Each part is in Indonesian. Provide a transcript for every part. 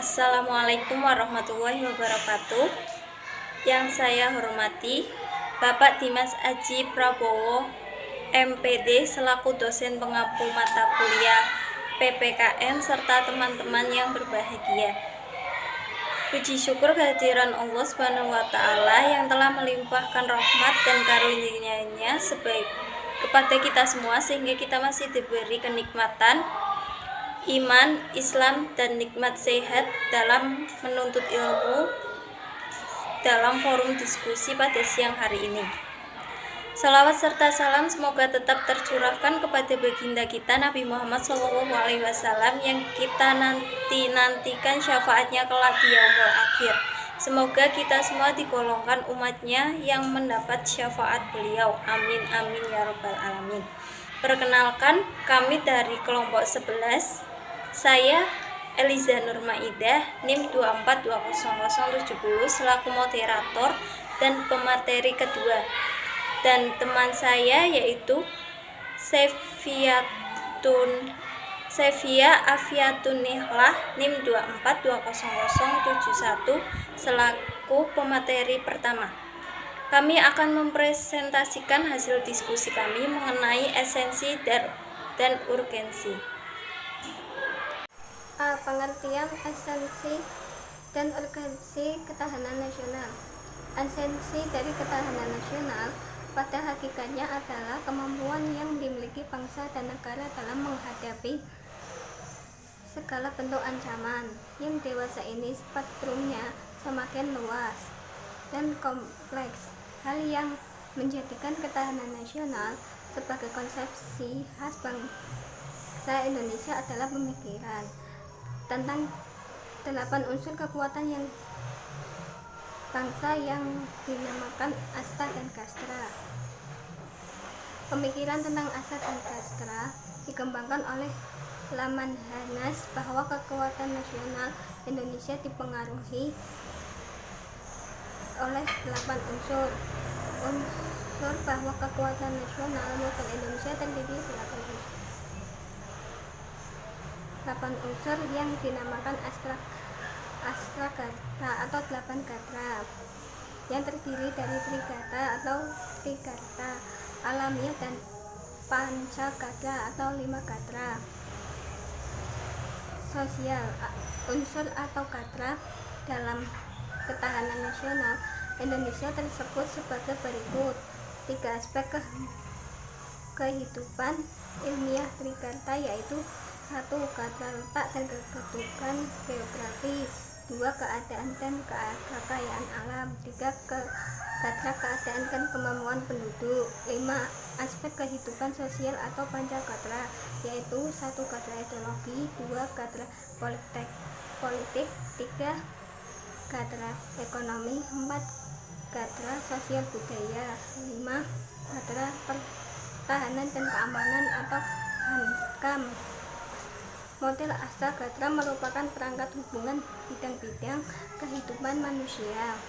Assalamualaikum warahmatullahi wabarakatuh. Yang saya hormati Bapak Dimas Aji Prabowo, MPD selaku dosen pengampu mata kuliah PPKN serta teman-teman yang berbahagia. Puji syukur kehadiran Allah Subhanahu wa taala yang telah melimpahkan rahmat dan karunia-Nya kepada kita semua sehingga kita masih diberi kenikmatan iman, Islam, dan nikmat sehat dalam menuntut ilmu dalam forum diskusi pada siang hari ini. Salawat serta salam semoga tetap tercurahkan kepada baginda kita Nabi Muhammad SAW yang kita nantikan syafaatnya kelak di yaumul akhir. Semoga kita semua digolongkan umatnya yang mendapat syafaat beliau. Amin amin ya rabbal alamin. Perkenalkan, kami dari kelompok 11. Saya Eliza Nurmaidah, NIM 2420070 selaku moderator dan pemateri kedua. Dan teman saya yaitu Sevia Afiatunihlah, NIM 2420071 selaku pemateri pertama. Kami akan mempresentasikan hasil diskusi kami mengenai esensi dan urgensi. Pengertian esensi dan urgensi ketahanan nasional. Esensi dari ketahanan nasional pada hakikatnya adalah kemampuan yang dimiliki bangsa dan negara dalam menghadapi segala bentuk ancaman. Yang dewasa ini spektrumnya semakin luas dan kompleks. Hal yang menjadikan ketahanan nasional sebagai konsepsi khas bangsa Indonesia adalah pemikiran tentang 8 unsur kekuatan yang bangsa yang dinamakan Asta dan Kastra. Pemikiran tentang Asta dan Kastra dikembangkan oleh Lamandhanas bahwa kekuatan nasional Indonesia dipengaruhi oleh 8 unsur bahwa kekuatan nasional mutlak Indonesia terdiri dari 8 unsur yang dinamakan Astra Gatra atau 8 gatra yang terdiri dari Trigatra atau Trigarta alamiah dan Panca Gatra atau 5 gatra sosial. Unsur atau gatra dalam ketahanan nasional Indonesia tersebut sebagai berikut: 3 aspek kehidupan ilmiah Trigarta yaitu 1. Gatra letak dan kedudukan geografi, 2. Keadaan dan kekayaan alam, 3. Gatra keadaan dan kemampuan penduduk, 5. Aspek kehidupan sosial atau Pancagatra yaitu 1. Gatra ideologi, 2. Gatra politik, 3. Gatra ekonomi, 4. Gatra sosial budaya, 5. Gatra pertahanan dan keamanan atau HANKAM. Model Astra Gatra merupakan perangkat hubungan bidang-bidang kehidupan manusia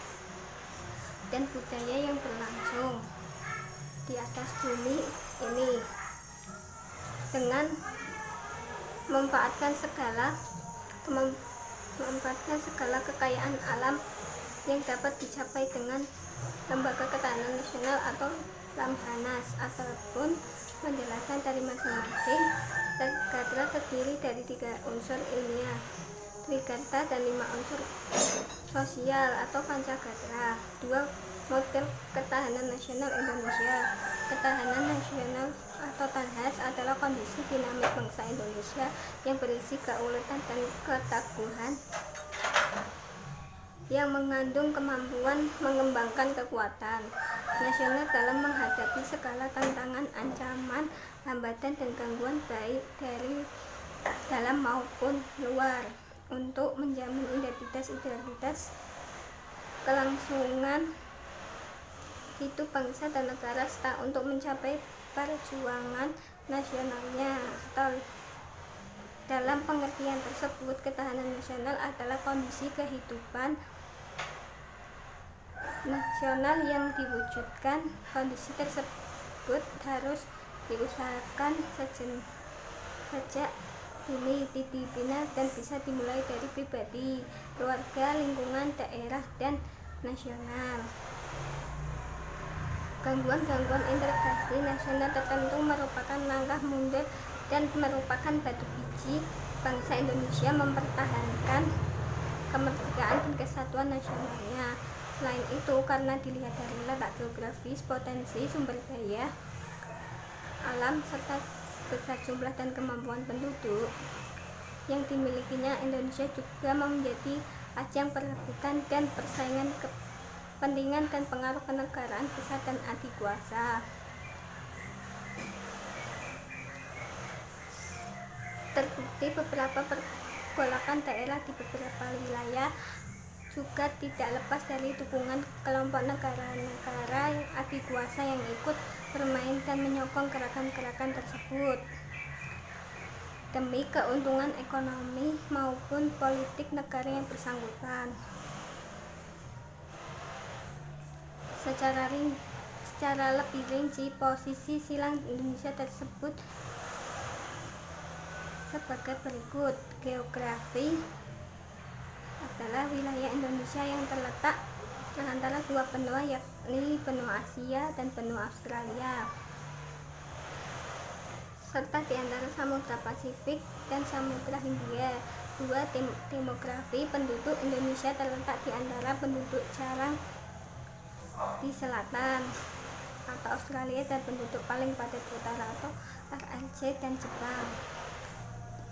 dan budaya yang berlangsung di atas bumi ini dengan memanfaatkan segala kekayaan alam yang dapat dicapai dengan Lembaga Ketahanan Nasional atau Lamhanas. Ataupun penjelasan dari masing-masing gatra terdiri dari 3 unsur ilmiah Trigarta dan 5 unsur sosial atau Pancagatra. 2. Model ketahanan nasional Indonesia. Ketahanan nasional atau TANHAS adalah kondisi dinamik bangsa Indonesia yang berisi keuletan dan ketangguhan yang mengandung kemampuan mengembangkan kekuatan nasional dalam menghadapi segala tantangan, ancaman, hambatan, dan gangguan baik dari dalam maupun luar untuk menjamin identitas kelangsungan hidup bangsa dan negara serta untuk mencapai perjuangan nasionalnya. Atau dalam pengertian tersebut, ketahanan nasional adalah kondisi kehidupan nasional yang diwujudkan. Kondisi tersebut harus diusahakan sejak ini dibina dan bisa dimulai dari pribadi, keluarga, lingkungan, daerah, dan nasional. Gangguan-gangguan integrasi nasional tertentu merupakan langkah mundur dan merupakan batu biji bangsa Indonesia mempertahankan kemerdekaan dan kesatuan nasionalnya. Selain itu, karena dilihat dari letak geografis, potensi sumber daya alam, serta besar jumlah dan kemampuan penduduk yang dimilikinya, Indonesia juga menjadi ajang perebutan dan persaingan kepentingan dan pengaruh kenegaraan besar dan adikuasa. Terbukti beberapa pergolakan daerah di beberapa wilayah juga tidak lepas dari dukungan kelompok negara-negara adikuasa yang ikut bermain dan menyokong gerakan-gerakan tersebut demi keuntungan ekonomi maupun politik negara yang bersangkutan. Secara lebih rinci, posisi silang Indonesia tersebut sebagai berikut. Geografi adalah wilayah Indonesia yang terletak di antara dua benua, yakni benua Asia dan benua Australia, serta di antara Samudra Pasifik dan Samudra Hindia. Dua, demografi penduduk Indonesia terletak di antara penduduk jarang di selatan atau Australia dan penduduk paling padat utara atau RRC dan Jepang.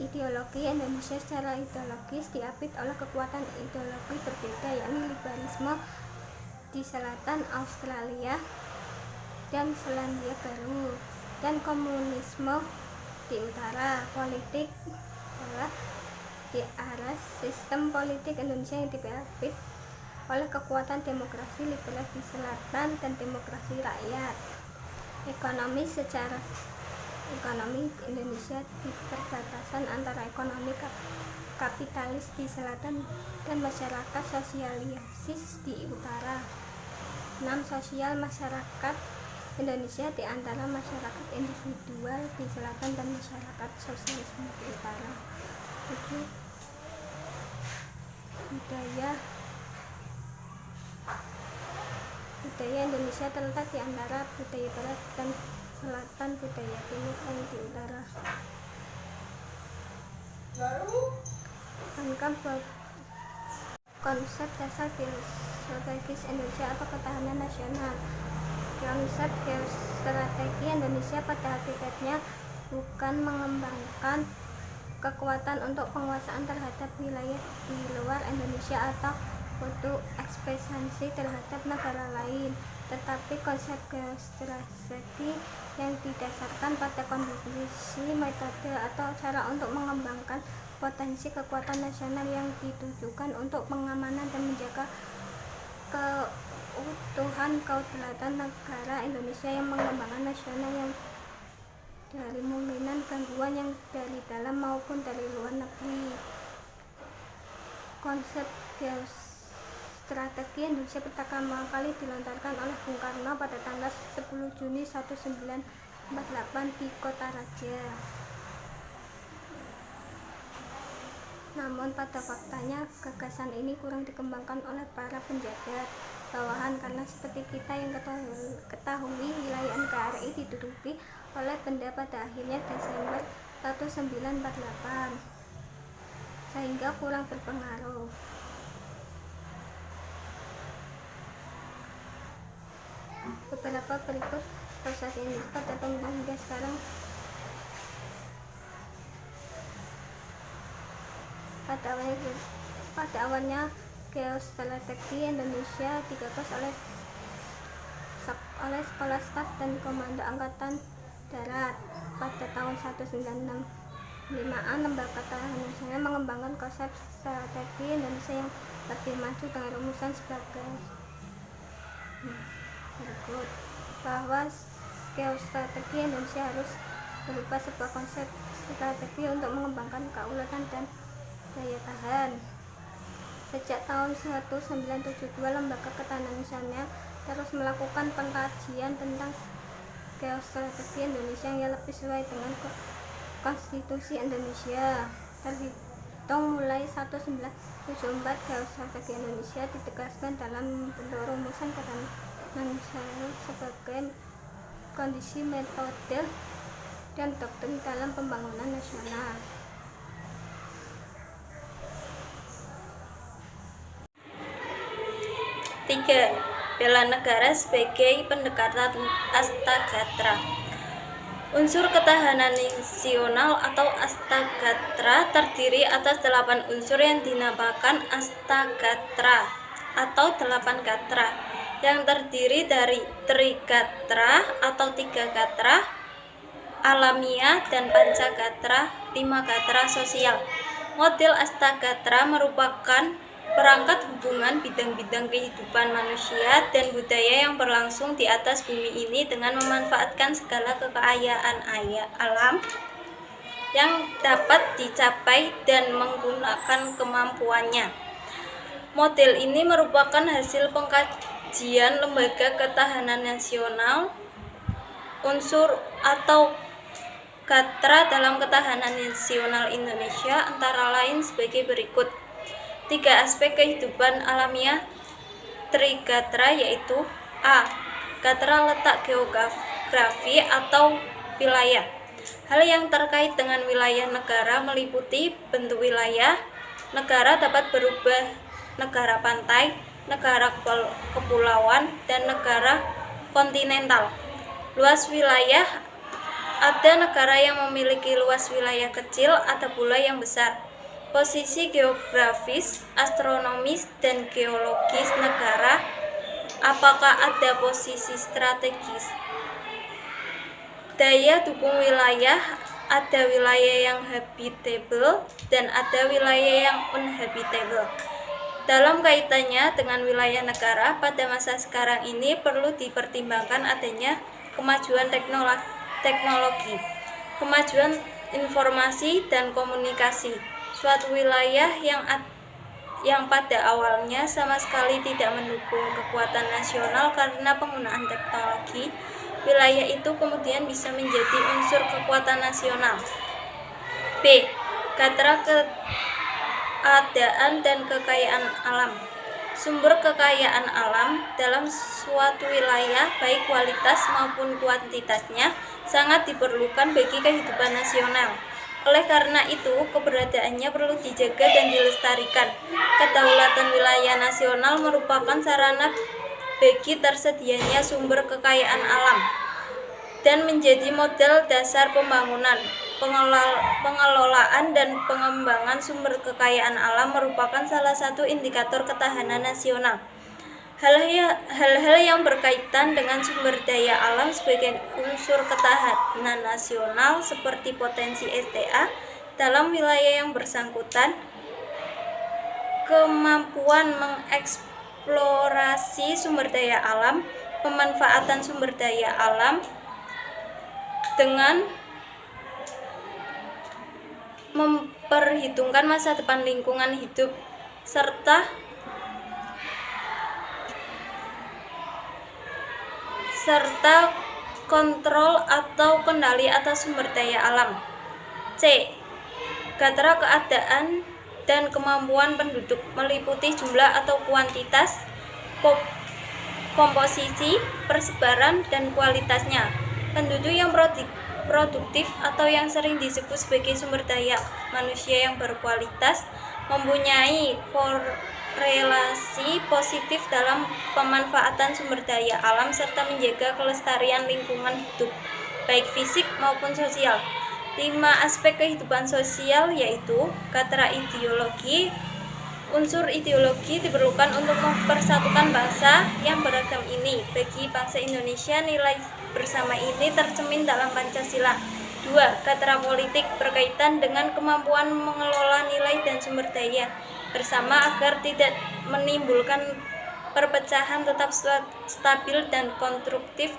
Ideologi Indonesia secara ideologis diapit oleh kekuatan ideologi berbeda, yakni liberalisme di selatan Australia dan Selandia Baru, dan komunisme di utara. Politik adalah di arah sistem politik Indonesia yang diapit oleh kekuatan demokrasi liberal di selatan dan demokrasi rakyat. Ekonomi Indonesia di perbatasan antara ekonomi kapitalis di selatan dan masyarakat sosialisis di utara. 6. Sosial masyarakat Indonesia di antara masyarakat individual di selatan dan masyarakat sosialisme di utara. 7. Budaya Indonesia terletak di antara budaya barat dan selatan, budaya timur dan di utara. Angka konsep dasar geostrategis Indonesia atau ketahanan nasional. Konsep geostrategi Indonesia pada hakikatnya bukan mengembangkan kekuatan untuk penguasaan terhadap wilayah di luar Indonesia atau untuk ekspansi terhadap negara lain, tetapi konsep geostrategi yang didasarkan pada kondisi, metode, atau cara untuk mengembangkan potensi kekuatan nasional yang ditujukan untuk pengamanan dan menjaga keutuhan kedaulatan negara Indonesia, yang mengembangkan nasional yang dari mungkinan gangguan yang dari dalam maupun dari luar negeri. Konsep geostrategi Indonesia pertama kali dilontarkan oleh Bung Karno pada tanggal 10 Juni 1948 di Kota Raja. Namun pada faktanya gagasan ini kurang dikembangkan oleh para penjaga bawahan, karena seperti kita yang ketahui, wilayah NKRI diduduki oleh Benda pada akhirnya Desember 1948, sehingga kurang berpengaruh. Beberapa berikut proses ini pada pemilihan hingga sekarang. Pada awalnya geostrategi Indonesia digagas oleh Sekolah Staf dan Komando Angkatan Darat. Pada tahun 1965-an, Lembaga Pertahanan Nasional mengembangkan konsep strategi Indonesia yang lebih maju dengan rumusan sebagai berikut, bahwa geostrategi Indonesia harus berupa sebuah konsep strategi untuk mengembangkan kedaulatan dan daya tahan. Sejak tahun 1972, Lembaga Pertahanan Nasional terus melakukan pengkajian tentang geostrategi Indonesia yang lebih sesuai dengan Konstitusi Indonesia terhitung mulai 1974, geostrategi Indonesia ditegaskan dalam bentuk rumusan ketahanan nasional sebagai kondisi, metode, dan doktrin dalam pembangunan nasional. Tiga, bela negara sebagai pendekatan Astagatra. Unsur ketahanan nasional atau Astagatra terdiri atas 8 unsur yang dinamakan Astagatra atau 8 gatra, yang terdiri dari Trigatra atau 3 gatra alamiah dan Pancagatra, 5 gatra sosial. Model Astagatra merupakan perangkat hubungan bidang-bidang kehidupan manusia dan budaya yang berlangsung di atas bumi ini dengan memanfaatkan segala kekayaan alam yang dapat dicapai dan menggunakan kemampuannya. Model ini merupakan hasil pengkajian Lembaga Ketahanan Nasional. Unsur atau gatra dalam ketahanan nasional Indonesia antara lain sebagai berikut. 3 aspek kehidupan alamiah Trigatra, yaitu A. Gatra letak geografi atau wilayah. Hal yang terkait dengan wilayah negara meliputi bentuk wilayah. Negara dapat berubah negara pantai, negara kepulauan, dan negara kontinental. Luas wilayah, ada negara yang memiliki luas wilayah kecil, ada pula yang besar. Posisi geografis, astronomis, dan geologis negara, apakah ada posisi strategis? Daya dukung wilayah, ada wilayah yang habitable dan ada wilayah yang uninhabitable. Dalam kaitannya dengan wilayah negara, pada masa sekarang ini perlu dipertimbangkan adanya kemajuan teknologi, kemajuan informasi dan komunikasi. Suatu wilayah yang pada awalnya sama sekali tidak mendukung kekuatan nasional karena penggunaan teknologi, wilayah itu kemudian bisa menjadi unsur kekuatan nasional. B. Gatra keadaan dan kekayaan alam. Sumber kekayaan alam dalam suatu wilayah, baik kualitas maupun kuantitasnya, sangat diperlukan bagi kehidupan nasional. Oleh karena itu, keberadaannya perlu dijaga dan dilestarikan. Kedaulatan wilayah nasional merupakan sarana bagi tersedianya sumber kekayaan alam dan menjadi model dasar pembangunan. Pengelolaan dan pengembangan sumber kekayaan alam merupakan salah satu indikator ketahanan nasional. Hal-hal yang berkaitan dengan sumber daya alam sebagai unsur ketahanan nasional seperti potensi SDA dalam wilayah yang bersangkutan, kemampuan mengeksplorasi sumber daya alam, pemanfaatan sumber daya alam dengan memperhitungkan masa depan lingkungan hidup serta kontrol atau kendali atas sumber daya alam. C. Gatra keadaan dan kemampuan penduduk meliputi jumlah atau kuantitas, komposisi, persebaran, dan kualitasnya. Penduduk yang produktif atau yang sering disebut sebagai sumber daya manusia yang berkualitas mempunyai relasi positif dalam pemanfaatan sumber daya alam serta menjaga kelestarian lingkungan hidup, baik fisik maupun sosial. 5 aspek kehidupan sosial yaitu gatra ideologi. Unsur ideologi diperlukan untuk mempersatukan bangsa yang beragam ini. Bagi bangsa Indonesia, nilai bersama ini tercermin dalam Pancasila. 2. Gatra politik berkaitan dengan kemampuan mengelola nilai dan sumber daya bersama agar tidak menimbulkan perpecahan, tetap stabil dan konstruktif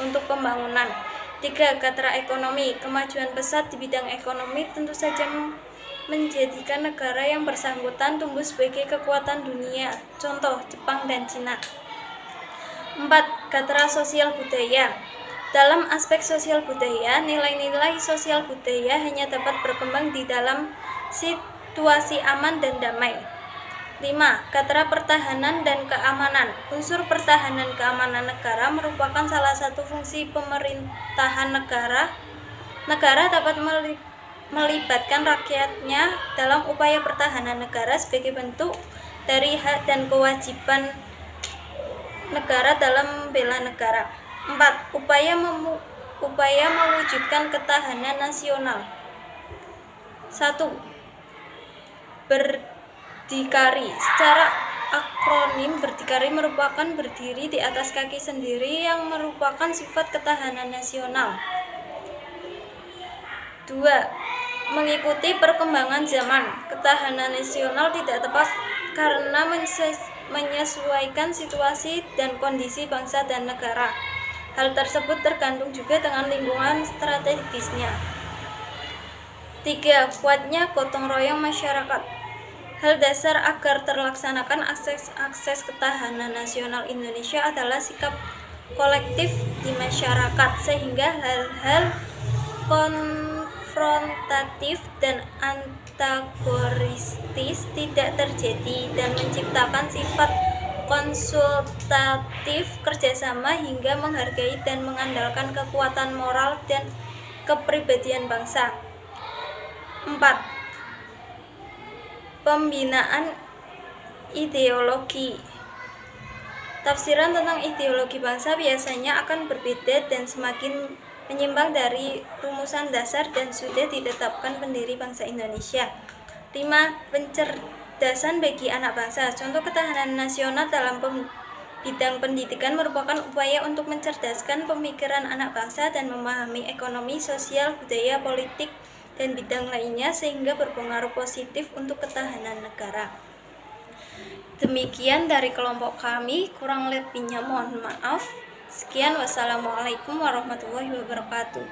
untuk pembangunan. 3. Gatra ekonomi. Kemajuan pesat di bidang ekonomi tentu saja menjadikan negara yang bersangkutan tumbuh sebagai kekuatan dunia, contoh Jepang dan Cina. 4. Gatra sosial budaya. Dalam aspek sosial budaya, nilai-nilai sosial budaya hanya dapat berkembang di dalam situasi aman dan damai. 5. Katra pertahanan dan keamanan. Unsur pertahanan keamanan negara merupakan salah satu fungsi pemerintahan negara. Negara dapat melibatkan rakyatnya dalam upaya pertahanan negara sebagai bentuk dari hak dan kewajiban negara dalam membela negara. 4. Upaya mewujudkan ketahanan nasional. 1. Berdikari. Secara akronim, berdikari merupakan berdiri di atas kaki sendiri yang merupakan sifat ketahanan nasional. 2. Mengikuti perkembangan zaman. Ketahanan nasional tidak tepat karena menyesuaikan situasi dan kondisi bangsa dan negara. Hal tersebut tergantung juga dengan lingkungan strategisnya. 3. Kuatnya gotong royong masyarakat. Hal dasar agar terlaksanakan akses ketahanan nasional Indonesia adalah sikap kolektif di masyarakat, sehingga hal-hal konfrontatif dan antagonistis tidak terjadi dan menciptakan sifat konsultatif, kerjasama, hingga menghargai dan mengandalkan kekuatan moral dan kepribadian bangsa. 4. Pembinaan ideologi. Tafsiran tentang ideologi bangsa biasanya akan berbeda dan semakin menyimpang dari rumusan dasar dan sudah ditetapkan pendiri bangsa Indonesia. 5. Pencerdasan bagi anak bangsa. Contoh ketahanan nasional dalam bidang pendidikan merupakan upaya untuk mencerdaskan pemikiran anak bangsa dan memahami ekonomi, sosial, budaya, politik, dan bidang lainnya sehingga berpengaruh positif untuk ketahanan negara. Demikian dari kelompok kami, kurang lebihnya mohon maaf. Sekian, wassalamualaikum warahmatullahi wabarakatuh.